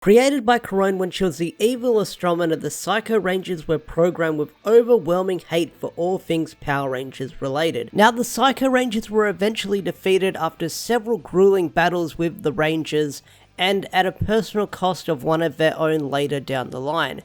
Created by Corone when she was the evil astronomer, the Psycho Rangers were programmed with overwhelming hate for all things Power Rangers related. Now, the Psycho Rangers were eventually defeated after several grueling battles with the Rangers, and at a personal cost of one of their own later down the line.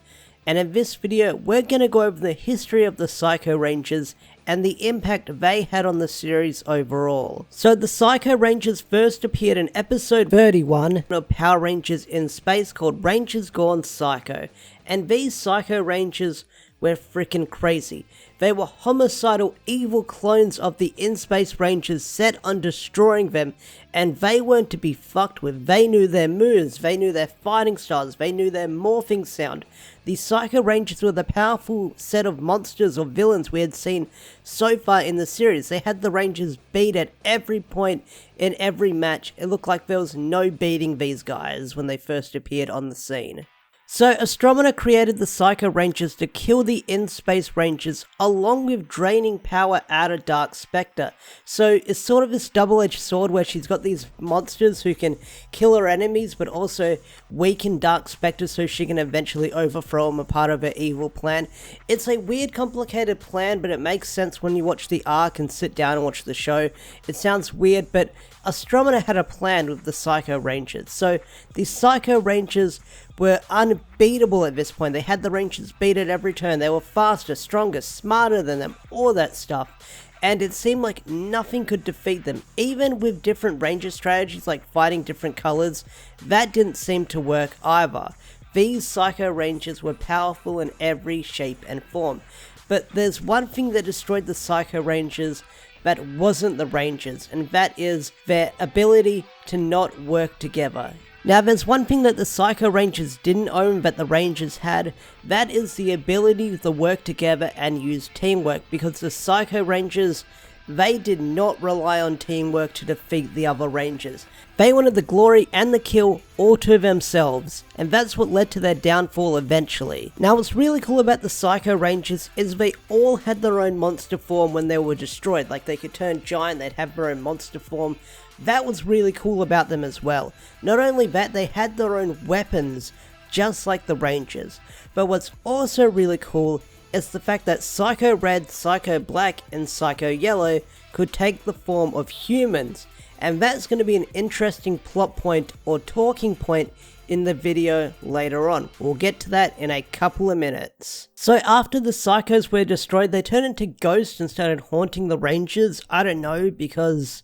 And in this video, we're going to go over the history of the Psycho Rangers and the impact they had on the series overall. So the Psycho Rangers first appeared in episode 31 of Power Rangers in Space called Rangers Gone Psycho, and these Psycho Rangers were freaking crazy. They were homicidal, evil clones of the In-Space Rangers set on destroying them, and they weren't to be fucked with. They knew their moves, they knew their fighting styles, they knew their morphing sound. The Psycho Rangers were the powerful set of monsters or villains we had seen so far in the series. They had the Rangers beat at every point in every match. It looked like there was no beating these guys when they first appeared on the scene. So, Astronomer created the Psycho Rangers to kill the In-Space Rangers, along with draining power out of Dark Spectre. So, it's sort of this double-edged sword where she's got these monsters who can kill her enemies, but also weaken Dark Spectre so she can eventually overthrow them, a part of her evil plan. It's a weird, complicated plan, but it makes sense when you watch the arc and sit down and watch the show. It sounds weird, but Astronomer had a plan with the Psycho Rangers. So, the Psycho Rangers were unbeatable at this point. They had the Rangers beat at every turn. They were faster, stronger, smarter than them, all that stuff. And it seemed like nothing could defeat them. Even with different Ranger strategies like fighting different colors, that didn't seem to work either. These Psycho Rangers were powerful in every shape and form. But there's one thing that destroyed the Psycho Rangers that wasn't the Rangers, and that is their ability to not work together. Now, there's one thing that the Psycho Rangers didn't own that the Rangers had, that is the ability to work together and use teamwork, because the Psycho Rangers, they did not rely on teamwork to defeat the other Rangers. They wanted the glory and the kill all to themselves, and that's what led to their downfall eventually. Now, what's really cool about the Psycho Rangers is they all had their own monster form when they were destroyed. Like, they could turn giant, they'd have their own monster form. That was really cool about them as well. Not only that, they had their own weapons, just like the Rangers. But what's also really cool is the fact that Psycho Red, Psycho Black, and Psycho Yellow could take the form of humans. And that's going to be an interesting plot point or talking point in the video later on. We'll get to that in a couple of minutes. So after the Psychos were destroyed, they turned into ghosts and started haunting the Rangers. I don't know, because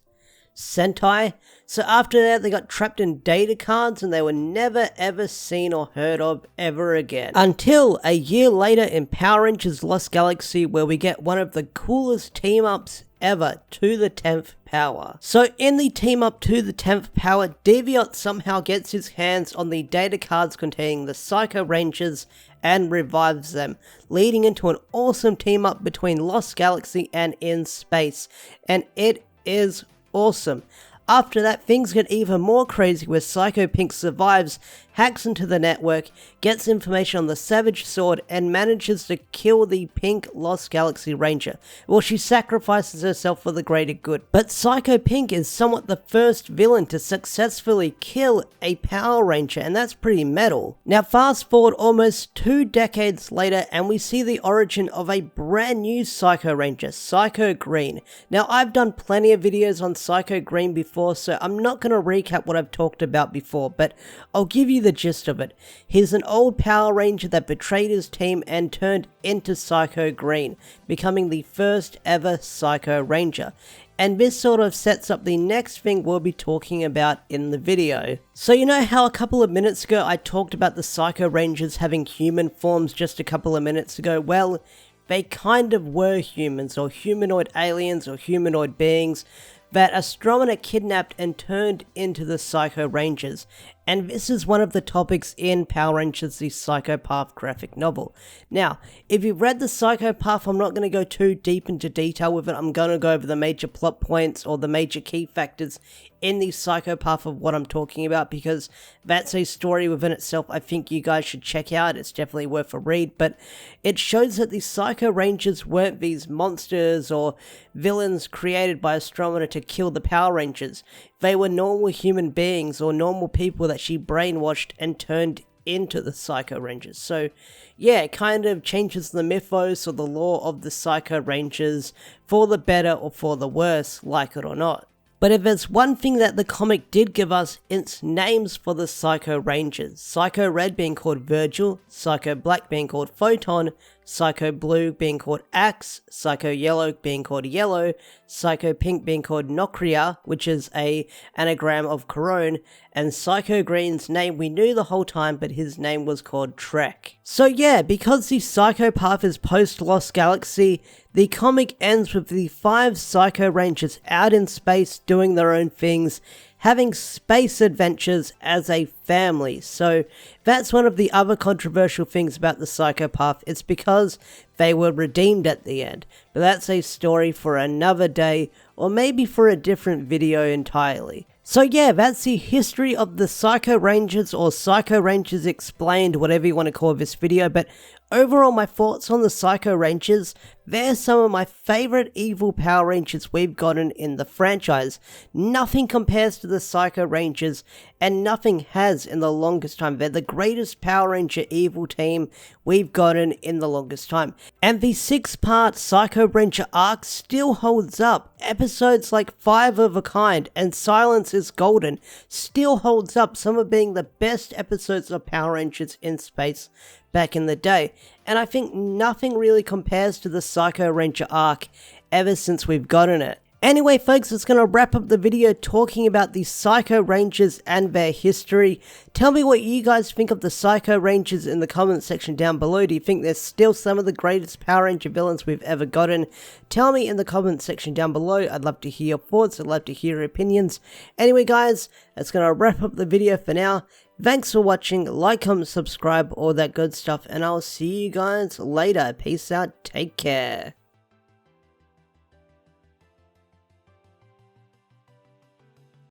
Sentai. So after that, they got trapped in data cards and they were never ever seen or heard of ever again. Until a year later in Power Rangers Lost Galaxy, where we get one of the coolest team-ups ever, to the 10th power. So in the team up to the 10th power, Deviant somehow gets his hands on the data cards containing the Psycho Rangers and revives them, leading into an awesome team up between Lost Galaxy and In Space, and it is awesome. After that, things get even more crazy where Psycho Pink survives, hacks into the network, gets information on the Savage Sword, and manages to kill the Pink Lost Galaxy Ranger. Well, she sacrifices herself for the greater good. But Psycho Pink is somewhat the first villain to successfully kill a Power Ranger, and that's pretty metal. Now, fast forward almost 2 decades later, and we see the origin of a brand new Psycho Ranger, Psycho Green. Now, I've done plenty of videos on Psycho Green before, so I'm not going to recap what I've talked about before, but I'll give you the gist of it. He's an old Power Ranger that betrayed his team and turned into Psycho Green, becoming the first ever Psycho Ranger. And this sort of sets up the next thing we'll be talking about in the video. So you know how a couple of minutes ago I talked about the Psycho Rangers having human forms just a couple of minutes ago? Well, they kind of were humans, or humanoid aliens, or humanoid beings that Astronomer kidnapped and turned into the Psycho Rangers. And this is one of the topics in Power Rangers the Psychopath graphic novel. Now, if you've read the Psychopath, I'm not going to go too deep into detail with it. I'm going to go over the major plot points or the major key factors in the Psychopath of what I'm talking about, because that's a story within itself I think you guys should check out. It's definitely worth a read, but it shows that the Psycho Rangers weren't these monsters or villains created by Astronomer to kill the Power Rangers. they were normal human beings or normal people that she brainwashed and turned into the Psycho Rangers. So yeah, it kind of changes the mythos or the lore of the Psycho Rangers for the better or for the worse, like it or not. But if there's one thing that the comic did give us, it's names for the Psycho Rangers. Psycho Red being called Virgil, Psycho Black being called Photon, Psycho Blue being called Axe, Psycho Yellow being called Yellow, Psycho Pink being called Nokria, which is a anagram of Corone, and Psycho Green's name we knew the whole time, but his name was called Trek. So yeah, because the Psychopath is post-Lost Galaxy, the comic ends with the 5 Psycho Rangers out in space doing their own things, having space adventures as a family. So that's one of the other controversial things about the Psychopath. It's because they were redeemed at the end. But that's a story for another day, or maybe for a different video entirely. So yeah, that's the history of the Psycho Rangers, or Psycho Rangers Explained, whatever you want to call this video. But overall, my thoughts on the Psycho Rangers, they're some of my favorite evil Power Rangers we've gotten in the franchise. Nothing compares to the Psycho Rangers, and nothing has in the longest time. They're the greatest Power Ranger evil team we've gotten in the longest time. And the 6-part Psycho Ranger arc still holds up. Episodes like 5 of a Kind and Silence is Golden still holds up, some of being the best episodes of Power Rangers in space back in the day. And I think nothing really compares to the Psycho Ranger arc ever since we've gotten it. Anyway folks, that's going to wrap up the video talking about the Psycho Rangers and their history. Tell me what you guys think of the Psycho Rangers in the comments section down below. Do you think they're still some of the greatest Power Ranger villains we've ever gotten? Tell me in the comments section down below. I'd love to hear your thoughts. I'd love to hear your opinions. Anyway guys, that's going to wrap up the video for now. Thanks for watching. Like, comment, subscribe, all that good stuff. And I'll see you guys later. Peace out. Take care.